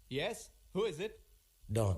Yes? Who is it? Don.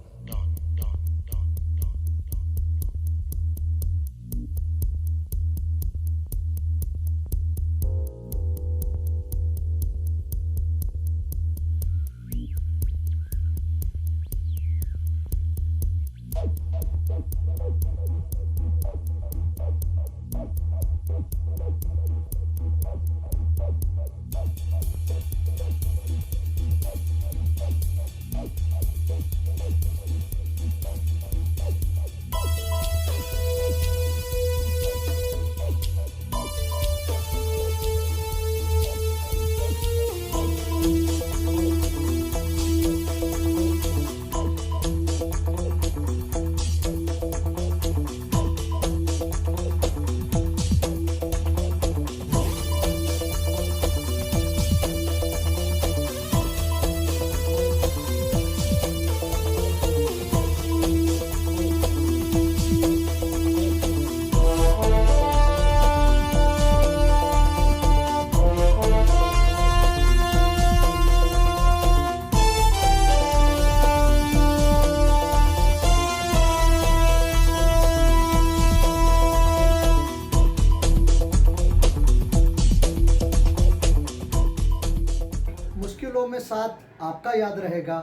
मुश्किलों में साथ आपका याद रहेगा,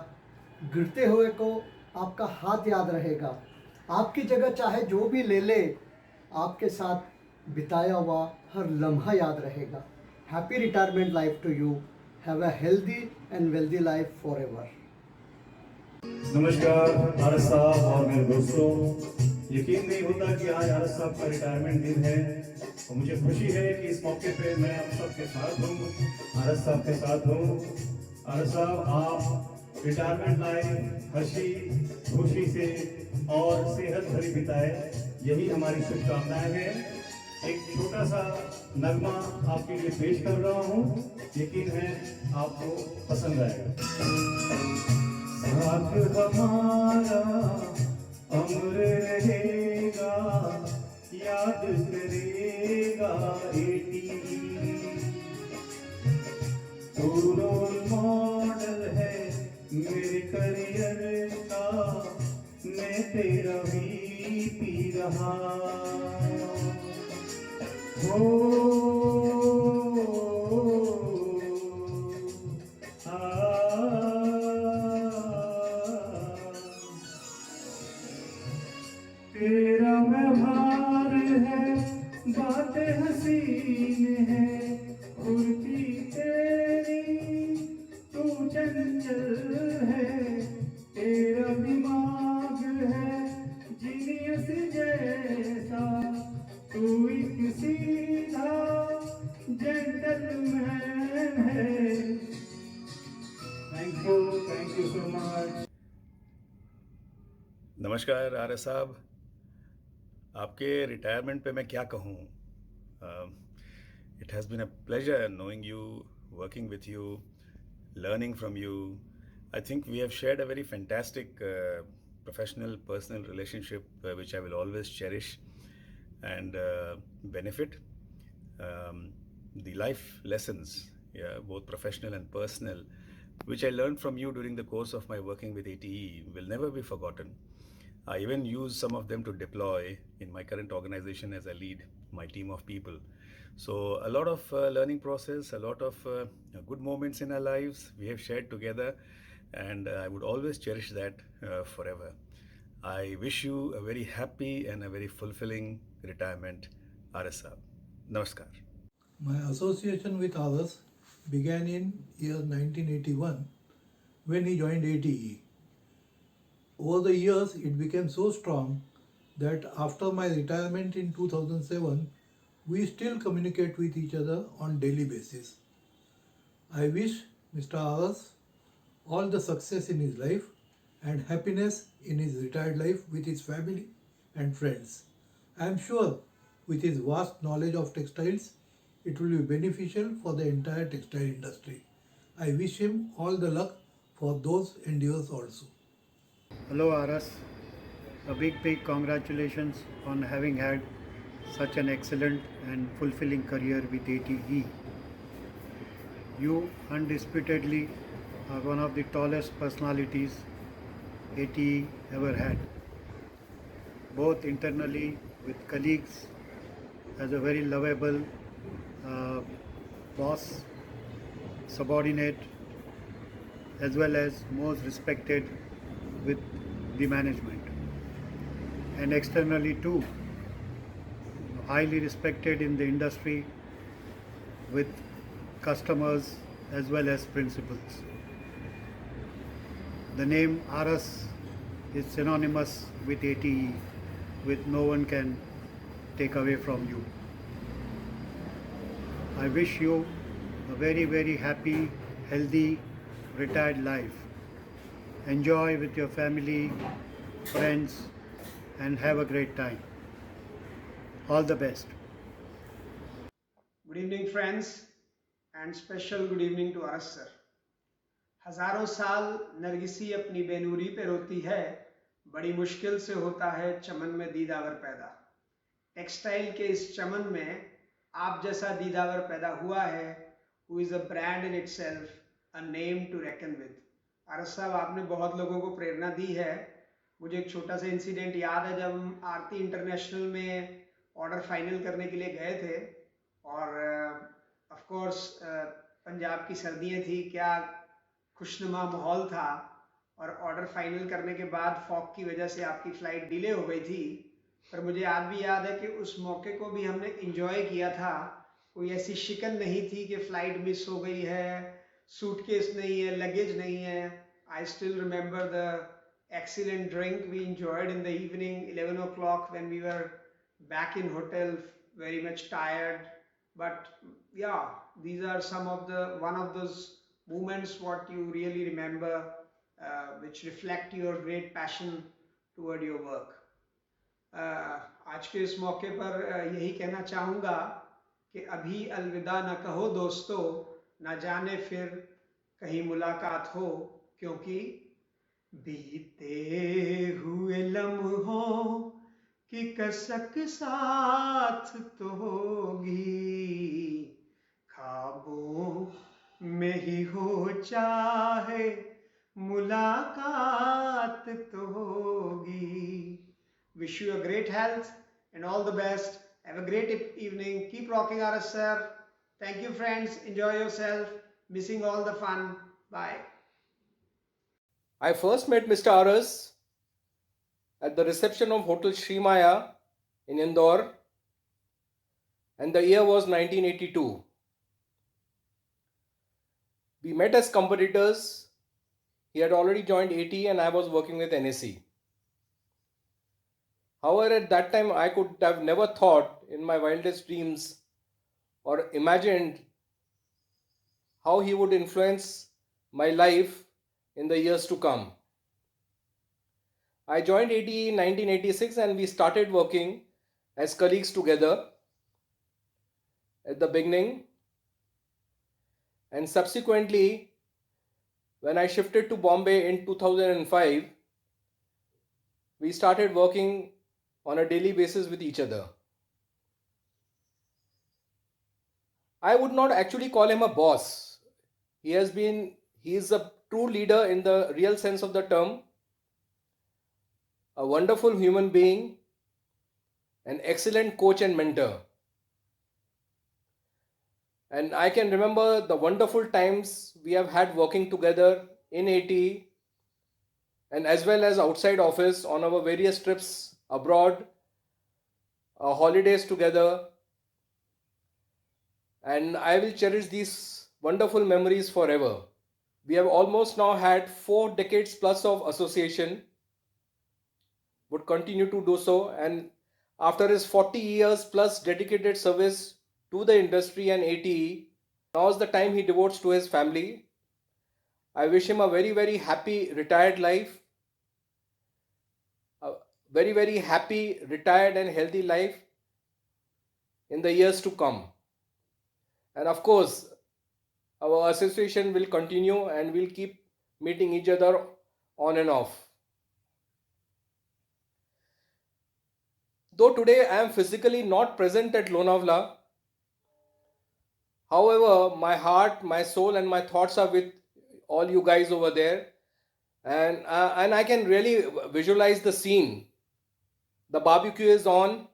गिरते हुए को आपका हाथ याद रहेगा, आपकी जगह चाहे जो भी ले ले, आपके साथ बिताया हुआ हर लम्हा याद रहेगा. Happy retirement life to you. Have a healthy and wealthy life forever. नमस्कार आरस साहब और मेरे दोस्तों, यकीन नहीं होता कि आज आरस साहब का रिटायरमेंट दिन है और मुझे खुशी है कि इस मौके पे मैं आप सबके साथ हूँ, आरस साहब के साथ हूँ. आरस साहब, आप रिटायरमेंट लाइफ हंसी खुशी से और सेहत भरी बिताए, यही हमारी शुभकामनाएं हैं. एक छोटा सा नगमा आपके लिए पेश कर रहा हूँ, यकीन है आपको पसंद आएगा. साथ हमारा अमर रहेगा, याद करेगा एटी. तू रोल मॉडल है मेरे करियर का, मैं तेरा भी पी रहा. तेरा व्यवहार है, बातें हसीन है, फुर्ती तेरी तू चंचल है. तेरा दिमाग है जीनियस जैसा, तू एक सीधा जेंटलमैन है. Thank you so much. नमस्कार आर्य साहब, आपके रिटायरमेंट पे मैं क्या कहूँ. It has been a pleasure knowing you, working with you, learning from you. I think we have shared a very fantastic professional, personal relationship which I will always cherish and benefit. The life lessons, yeah, both professional and personal, which I learned from you during the course of my working with ATE will never be forgotten. I even use some of them to deploy in my current organization as I lead my team of people. So a lot of learning process, a lot of good moments in our lives we have shared together, and I would always cherish that forever. I wish you a very happy and a very fulfilling retirement, RS Saab. Namaskar. My association with Aras began in year 1981 when he joined ATE. Over the years, it became so strong that after my retirement in 2007, we still communicate with each other on daily basis. I wish Mr. Aras all the success in his life and happiness in his retired life with his family and friends. I am sure with his vast knowledge of textiles, it will be beneficial for the entire textile industry. I wish him all the luck for those endeavors also. Hello Aras, a big congratulations on having had such an excellent and fulfilling career with ATE. You undisputedly one of the tallest personalities ATE ever had, both internally with colleagues, as a very lovable uh, boss, subordinate, as well as most respected with the management, and externally too, highly respected in the industry with customers as well as principals. The name Aras is synonymous with ATE, with no one can take away from you. I wish you a very, very happy, healthy, retired life. Enjoy with your family, friends, and have a great time. All the best. Good evening, friends, and special good evening to us, sir. हजारों साल नरगिसी अपनी बेनूरी पे रोती है, बड़ी मुश्किल से होता है चमन में दीदावर पैदा। टेक्सटाइल के इस चमन में आप जैसा दीदावर पैदा हुआ है, who is a brand in itself, a name to reckon with. आरस साहब, आपने बहुत लोगों को प्रेरणा दी है। मुझे एक छोटा सा इंसिडेंट याद है, जब हम आरती इंटरनेशनल में ऑर्डर फाइनल करने के लिए गए थे और ऑफ कोर्स पंजाब की सर्दियाँ थी, क्या खुशनुमा माहौल था, और ऑर्डर फाइनल करने के बाद फॉग की वजह से आपकी फ़्लाइट डिले हो गई थी। पर मुझे आज भी याद है कि उस मौके को भी हमने इंजॉय किया था। कोई ऐसी शिकन नहीं थी कि फ़्लाइट मिस हो गई है, सूटकेस नहीं है, लगेज नहीं है। I still remember the excellent drink we enjoyed in the evening, 11 o'clock, when we were back in hotel, very much tired. But yeah, these are some of the one of those moments what you really remember, which reflect your great passion toward your work. आज के इस मौके पर यही कहना चाहूँगा कि अभी अलविदा न कहो दोस्तों, न जाने फिर कहीं मुलाकात हो, क्योंकि बीते हुए लम्हों की कसक साथ तो होगी, ख्वाबों में ही हो चाहे मुलाकात तो होगी। Wish you a great health and all the best. Have a great evening. Keep rocking, RS sir. Thank you, friends. Enjoy yourself. Missing all the fun. Bye. I first met Mr. Aras at the reception of Hotel Sri Maya in Indore, and the year was 1982. We met as competitors. He had already joined AT and I was working with NSE. However, at that time, I could have never thought in my wildest dreams or imagined how he would influence my life in the years to come. I joined ATE in 1986 and we started working as colleagues together at the beginning. And subsequently, when I shifted to Bombay in 2005, we started working on a daily basis with each other. I would not actually call him a boss. He is a true leader in the real sense of the term, a wonderful human being, an excellent coach and mentor. And I can remember the wonderful times we have had working together in AT and as well as outside office on our various trips abroad, holidays together. And I will cherish these wonderful memories forever. We have almost now had 4 decades plus of association, would continue to do so, and after his 40 years plus dedicated service to the industry and ATE, now is the time he devotes to his family. I wish him a very, very happy retired life, a very, very happy retired and healthy life in the years to come. And of course, our association will continue and we'll keep meeting each other on and off. Though today I am physically not present at Lonavala, however, my heart, my soul and my thoughts are with all you guys over there, and I can really visualize the scene. The barbecue is on.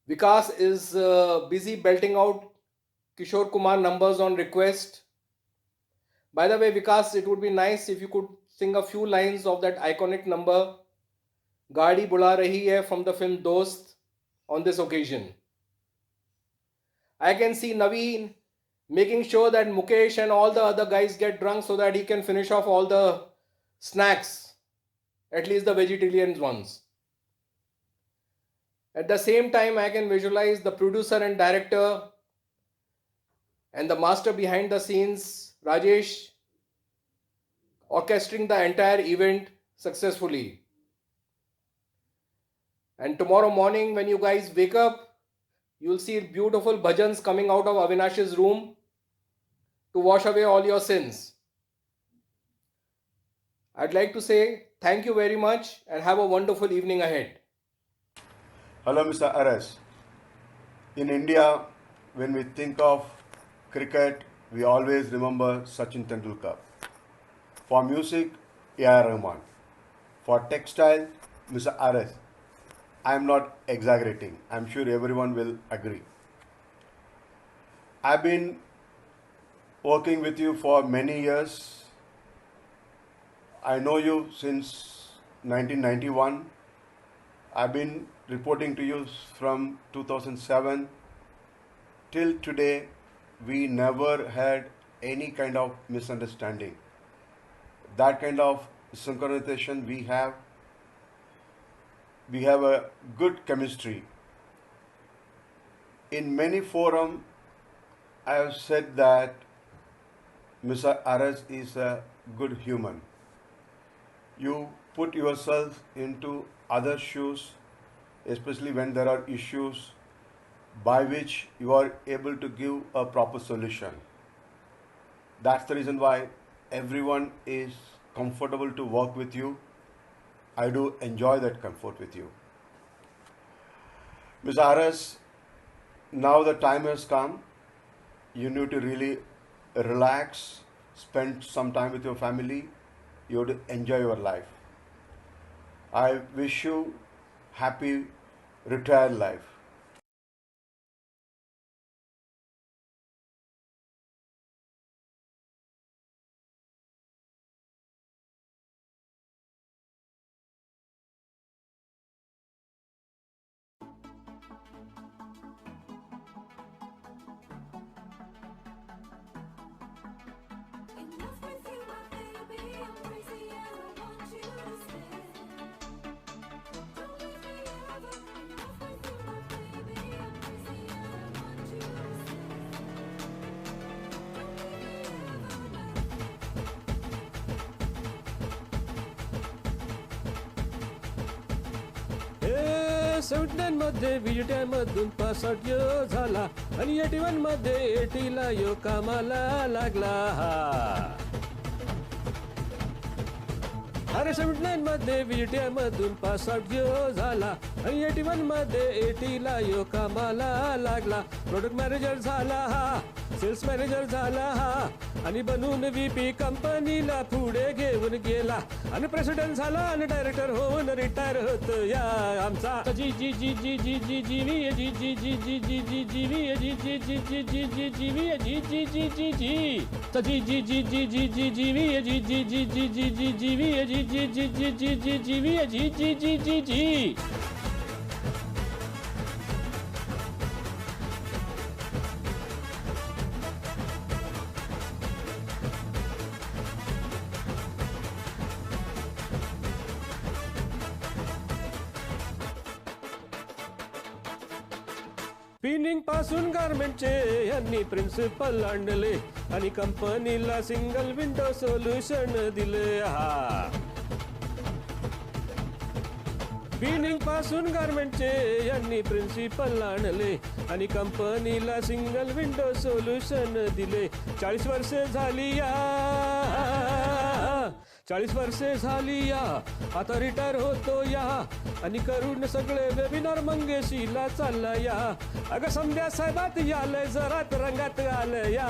Vikas is busy belting out Kishore Kumar numbers on request. By the way, Vikas, it would be nice if you could sing a few lines of that iconic number, Gaadi Bula Rahi Hai, from the film Dost, on this occasion. I can see Naveen making sure that Mukesh and all the other guys get drunk so that he can finish off all the snacks, at least the vegetarian ones. At the same time, I can visualize the producer and director and the master behind the scenes, Rajesh, orchestrating the entire event successfully. And tomorrow morning, when you guys wake up, you'll see beautiful bhajans coming out of Avinash's room to wash away all your sins. I'd like to say thank you very much and have a wonderful evening ahead. Hello, Mr. Aras. In India, when we think of cricket, we always remember Sachin Tendulkar. For music, A.R. Rahman. For textile, Mr. Aras. I am not exaggerating. I am sure everyone will agree. I've been working with you for many years. I know you since 1991. I've been reporting to you from 2007 till today. We never had any kind of misunderstanding. That kind of synchronization we have a good chemistry. In many forums, I have said that Mr. Aras is a good human. You put yourself into other shoes, especially when there are issues by which you are able to give a proper solution. That's the reason why everyone is comfortable to work with you. I do enjoy that comfort with you. Ms. Aras, now the time has come. You need to really relax, spend some time with your family. You have to enjoy your life. I wish you happy retired life. Enough with you, my baby. I'm crazy and I want you to stay. Don't leave me ever. Enough with you, my baby. I'm crazy and I want you to stay. Don't leave me ever. 79 मध्ये विजयमधून 65 यो झाला आणि 81 मध्ये 80 ला यो कामाला लागला. अरे 79 मध्ये विजयमधून 65 यो झाला आणि 81 मध्ये 80 ला यो कामाला लागला. प्रोडक्ट मॅनेजर झाला हा, सेल्स मॅनेजर झाला हा आणि बनून VP कंपनीला पुढे घेऊन गेला आणि प्रेसिडेंट झाला आणि डायरेक्टर होऊन रिटायर होतो या आमचा जी जी जी जी जी जी जी we ji ji ji ji ji ji ji we ji ji ji ji ji ji ji we ji ji ji ji ji ji ji ji ji ji ji ji we ji ji ji ji ji ji ji we ji ji ji ji ji ji ji we ji ji ji ji ji. Spinning पासून गारमेंटचे यांनी principal आणले आणि कंपनीला single window solution दिले. हा spinning पासून गारमेंटचे यांनी principal आणले आणि कंपनीला सिंगल विंडो सोल्युशन दिले. 40 वर्ष झाली या 40 वर्षे झाली या आता रिटायर होतो या आणि करून सगळे वेबिनार मंगेशीला चालला या अगं समध्या साहेबात यालय जरा रंगात आलं या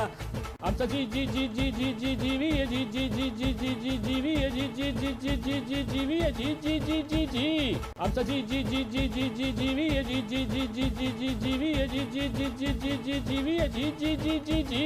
आमचा जी जी जी जी जी जी जीवी जी जी जी जी जी जी जीवी जी जी जी जी जी जी जीवी जी जी जी जी जी आमचा जी जी जी जी जी जी जीवी जी जी जी जी जी जी जीवी जी जी जी जी जी जी जीवी जी जी जी जी जी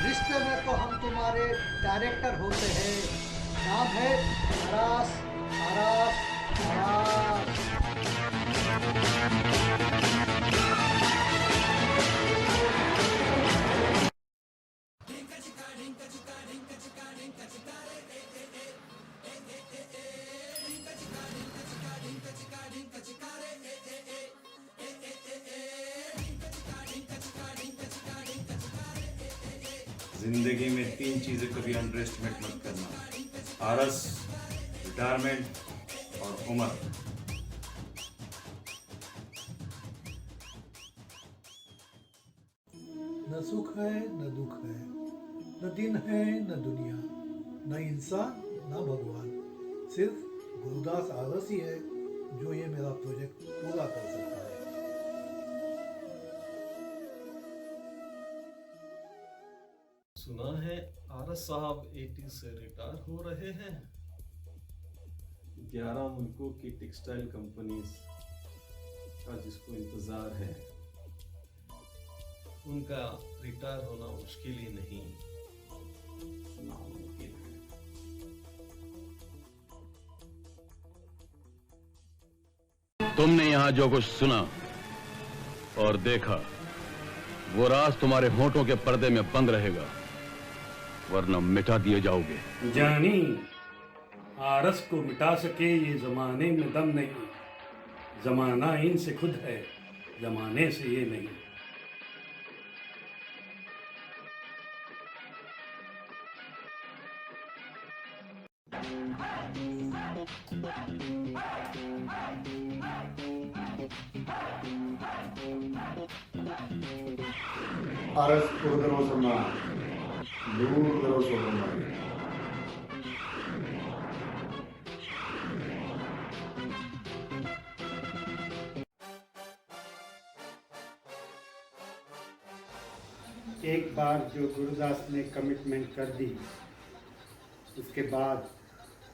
रिश्ते में तो हम तुम्हारे डायरेक्टर होते हैं। नाम है आरास, आरास, आरास। जिंदगी में 3 चीजें कभी अंडर एस्टिमेट मत करना, आरस, रिटायरमेंट और उम्र। न सुख है न दुख है, न दिन है न दुनिया, न इंसान न भगवान, सिर्फ गुरुदास आरस ही है जो ये मेरा प्रोजेक्ट पूरा कर सकता है। सुना है आरस साहब 80 से रिटायर हो रहे हैं। 11 मुल्कों की टेक्सटाइल कंपनीज का जिसको इंतजार है, उनका रिटायर होना मुश्किल ही नहीं, नामुमकिन है। तुमने यहाँ जो कुछ सुना और देखा, वो राज तुम्हारे होठों के पर्दे में बंद रहेगा, वरना मिटा दिए जाओगे। जानी, आरस को मिटा सके ये जमाने में दम नहीं, जमाना इनसे खुद है, जमाने से ये नहीं। आरस उर्दरो समा, दूर करो सोमा। एक बार जो गुरुदास ने कमिटमेंट कर दी, उसके बाद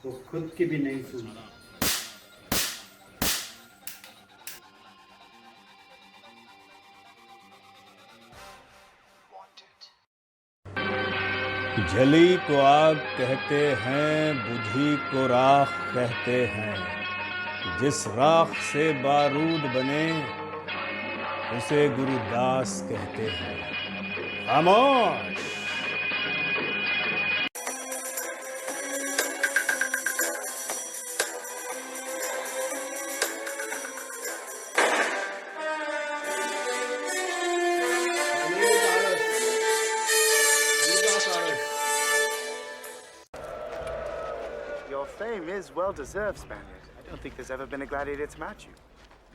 वो खुद की भी नहीं सुना। जली को आग कहते हैं, बुझी को राख कहते हैं, जिस राख से बारूद बने उसे गुरुदास कहते हैं। खामोश। Your fame is well deserved, Spaniard. I don't think there's ever been a gladiator to match you.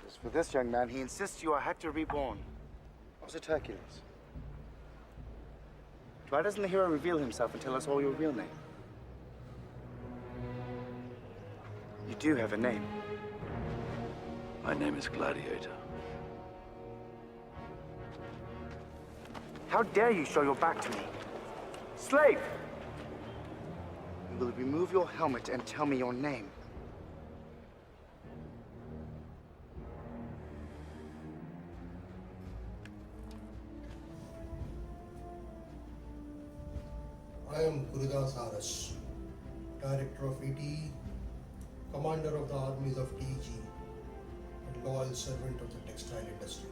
As for this young man, he insists you are Hector reborn. Or is it Hercules? Why doesn't the hero reveal himself and tell us all your real name? You do have a name. My name is Gladiator. How dare you show your back to me? Slave! You will remove your helmet and tell me your name. I am Gurudas Aras, Director of ETE, Commander of the Armies of TG, and loyal servant of the textile industry.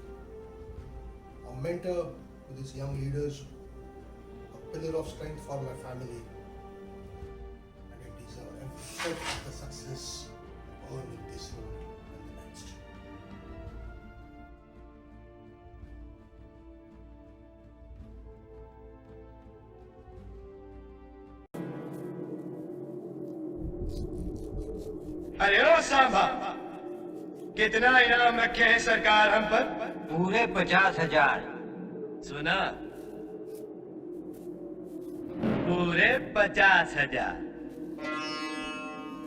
A mentor to these young leaders, a pillar of strength for my family, and a set the success born in this road and the next. अरे ओ सांबा, कितना इनाम रखे हैं सरकार हम पर? पूरे 50,000। सुना? पूरे 50,000।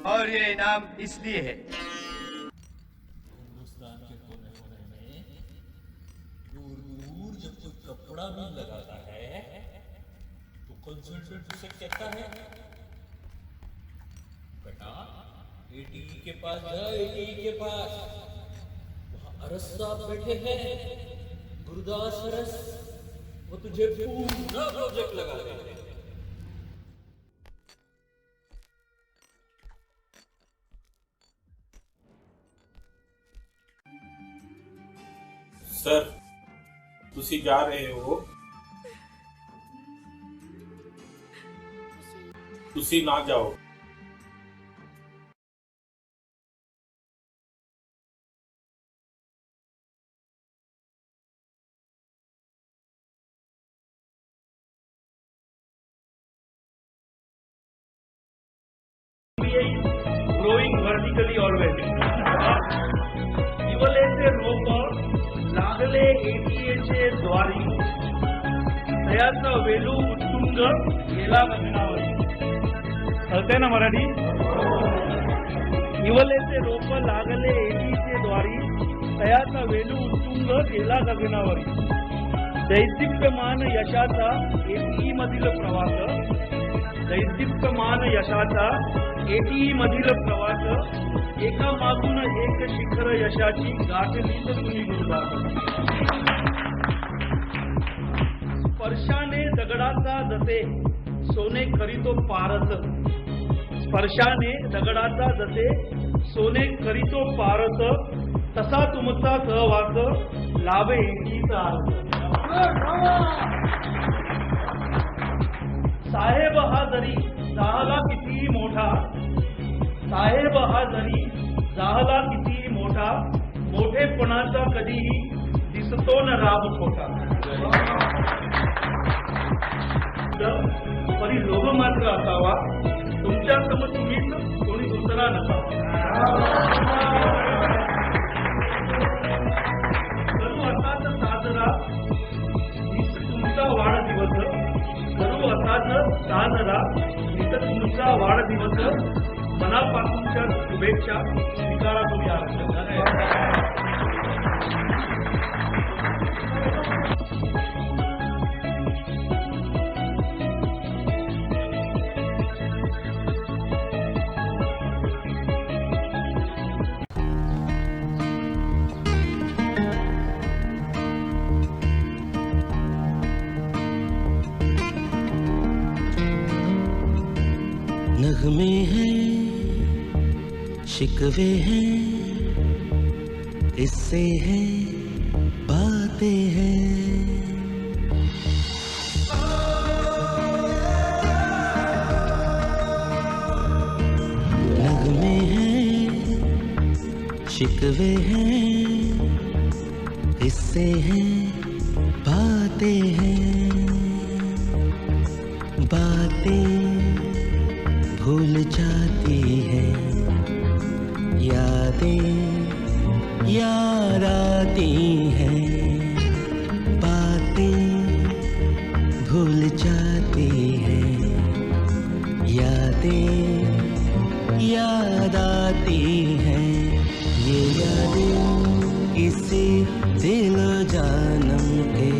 और ये इनाम इसलिए है हिंदुस्तान के कोने कोने में दूर दूर जब कोई कपड़ा भी लगाता है तो कंसल्टेंट उसे कहता है, बेटा एटीई के पास जा, एटीई के पास वहां अरस साहब बैठे हैं, गुरुदास अरस, वो तुझे पूरा प्रोजेक्ट लगा देंगे। सर, तुसी जा रहे हो, तुसी ना जाओ। growing vertically always. इवलेचे रोप लागले एटीएचे द्वारी, तयाचा वेलू उत्तुंग गेला गगनावरी. कळते ना मराठी? इवलेचे रोप लागले एटीचे द्वारी, तयाचा वेलू उत्तुंग गेला गगनावरी. दैदिप्यमान यशाचा एटीई मधील प्रवास, दैदिप्यमान यशाचा एटीई मधील प्रवास, एका मागून एक शिखर यशाची गाठलीच तुम्ही गुरुदास. स्पर्शाने दगडाचा जसे सोने करीतो पारस, स्पर्शाने दगडाचा जसे सोने करीतो पारस, तसा तुमचा सहवास लावे एटीचा अर्थ. साहेब हा जरी जाहला किती मोठा, साहेब हा जरी जाहला किती मोठा, मोठेपणाचा कधीही दिसतो न राब खोटा. परी लोभ मात्र असावा, तुमच्या सम तुम्हीच कोणी दुसरा नसावा. करू असाच साजरा तुमचा वाढदिवस, करू असाच साजरा तुमचा वाढदिवस, मनापासूनच्या शुभेच्छा स्वीकारा तुम्ही आरक्षण. नगमे हैं, शिकवे हैं, इससे हैं बातें हैं. नगमे हैं, शिकवे हैं, इससे हैं बातें हैं. बातें भूल जाती है, यादें याद आती हैं. बातें भूल जाती हैं, यादें याद आती हैं. ये यादें इसी दिल जानम के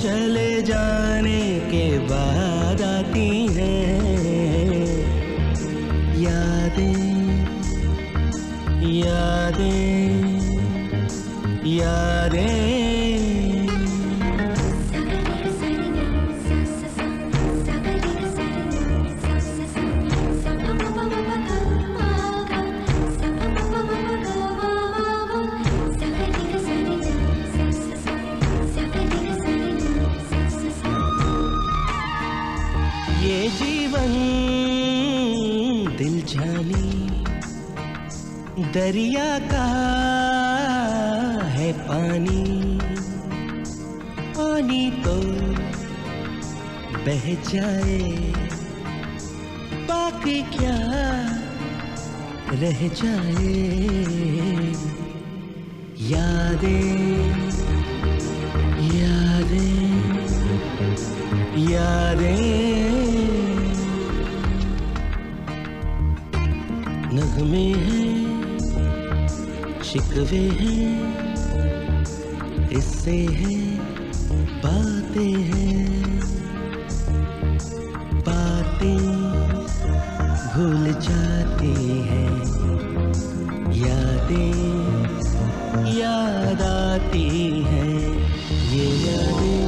चले जाने के बाद आती हैं. यादें यादें यादें. ये जीवन दिल जा दरिया का है पानी, पानी तो बह जाए, बाकी क्या रह जाए। यादें यादें यादें, नगमे हैं, शिकवे हैं, इससे हैं, बातें हैं, बातें भूल जाती हैं, यादें याद आती हैं। ये यादें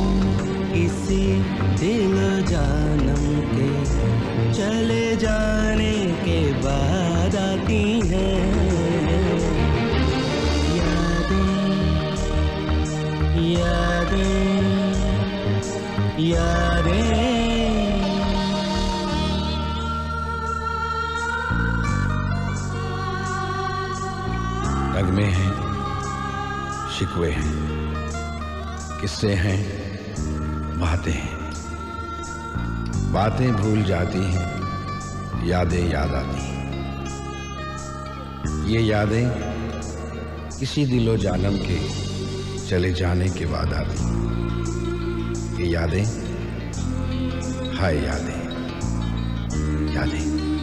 किसी दिल जानम के चले जाने के बाद आती हैं। यादें यादें यादें, नगमे हैं, शिकवे हैं, किस्से हैं, बातें हैं, बातें भूल जाती हैं, यादें याद आती हैं। ये यादें किसी दिलो जालम के चले जाने के बाद आती हैं। ये यादें, हाय यादें, यादें।